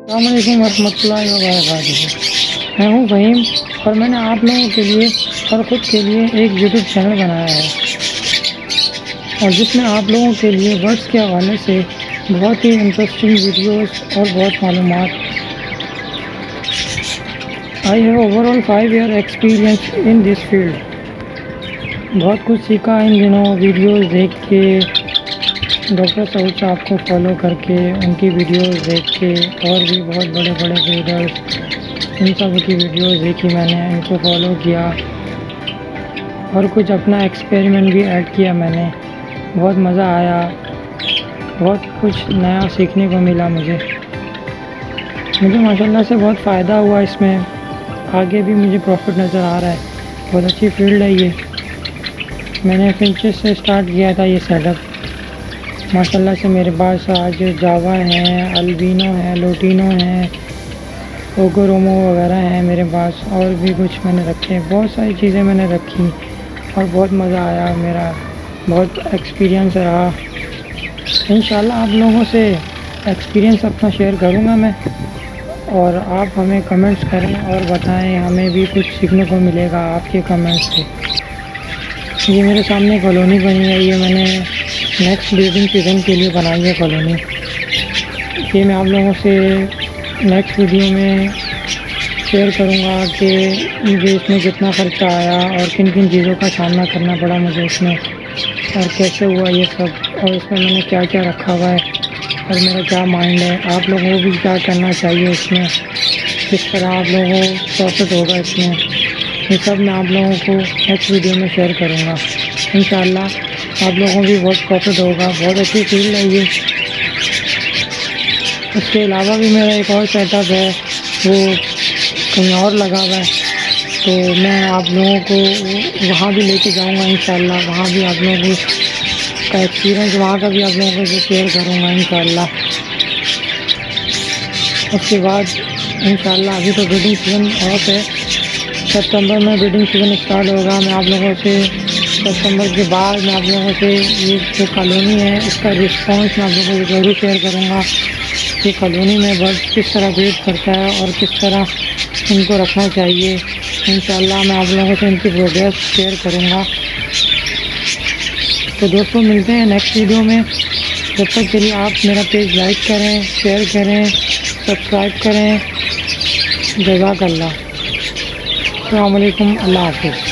अस्सलामुअलैकुम वरहमतुल्लाहि वबरकातुहू। मैं हूँ फ़हीम और मैंने आप लोगों के लिए और ख़ुद के लिए एक यूट्यूब चैनल बनाया है और जिसमें आप लोगों के लिए वर्ड्स के हवाले से बहुत ही इंटरेस्टिंग वीडियोस और बहुत मालूमात। I have overall 5 year experience in this field. बहुत कुछ सीखा इन दिनों वीडियोस देख के, डॉक्टर सऊद साहब को फॉलो करके, उनकी वीडियोस देख के, और भी बहुत बड़े बड़े ट्रेडर्स, इन सब की वीडियोस देखी मैंने, इनको फॉलो किया और कुछ अपना एक्सपेरिमेंट भी ऐड किया मैंने। बहुत मज़ा आया, बहुत कुछ नया सीखने को मिला मुझे माशाल्लाह से बहुत फ़ायदा हुआ इसमें। आगे भी मुझे प्रॉफिट नज़र आ रहा है। बहुत अच्छी फील्ड है ये। मैंने फिंचेस से स्टार्ट किया था ये सेटअप। माशाल्लाह से मेरे पास आज जावा हैं, अल्बिनो हैं, लोटिनो हैं, ओगोरोमो वगैरह हैं मेरे पास, और भी कुछ मैंने रखे। बहुत सारी चीज़ें मैंने रखी और बहुत मज़ा आया। मेरा बहुत एक्सपीरियंस रहा। इंशाल्लाह आप लोगों से एक्सपीरियंस अपना शेयर करूँगा मैं, और आप हमें कमेंट्स करें और बताएं, हमें भी कुछ सीखने को मिलेगा आपके कमेंट्स से। ये मेरे सामने कॉलोनी बनी है, ये मैंने नेक्स्ट ब्रीडिंग सीज़न के लिए बनाई है कॉलोनी। ये मैं आप लोगों से नेक्स्ट वीडियो में शेयर करूँगा कि मुझे इसमें कितना ख़र्चा आया और किन किन चीज़ों का सामना करना पड़ा मुझे इसमें, और कैसे हुआ ये सब, और इसमें मैंने क्या क्या रखा हुआ है और मेरा क्या माइंड है। आप लोगों को भी क्या करना चाहिए इसमें, किस तरह आप लोगों को प्रॉफिट होगा इसमें, ये सब मैं आप लोगों को नेक्स्ट वीडियो में शेयर करूँगा। इंशाल्लाह आप लोगों को भी बहुत प्रॉफिट होगा। बहुत अच्छी फील्ड है ये। उसके अलावा भी मेरा एक और सेटअप है, वो कहीं और लगा हुआ है, तो मैं आप लोगों को वहाँ भी लेके जाऊँगा इंशाल्लाह। वहाँ भी आप लोगों का एक्सपीरियंस, वहाँ का भी आप लोगों को शेयर करूँगा इंशाल्लाह। उसके बाद इंशाल्लाह अभी तो ब्रीडिंग सीज़न ऑफ है, सितंबर में ब्रीडिंग सीज़न स्टार्ट होगा। मैं आप लोगों से सितंबर के बाद मैं आप लोगों से ये जो कॉलोनी है इसका रिस्पांस मैं आप लोगों को ज़रूर शेयर करूँगा कि कॉलोनी में बर्ड्स किस तरह ब्रीड करता है और किस तरह इनको रखना चाहिए। इंशाल्लाह मैं आप लोगों से इनकी प्रोग्रेस शेयर करूँगा। तो दोस्तों मिलते हैं नेक्स्ट वीडियो में। जब तक के लिए आप मेरा पेज लाइक करें, शेयर करें, सब्सक्राइब करें। जज़ाकल्लाह। अस्सलाम वालेकुम, अल्लाह हाफ़िज़।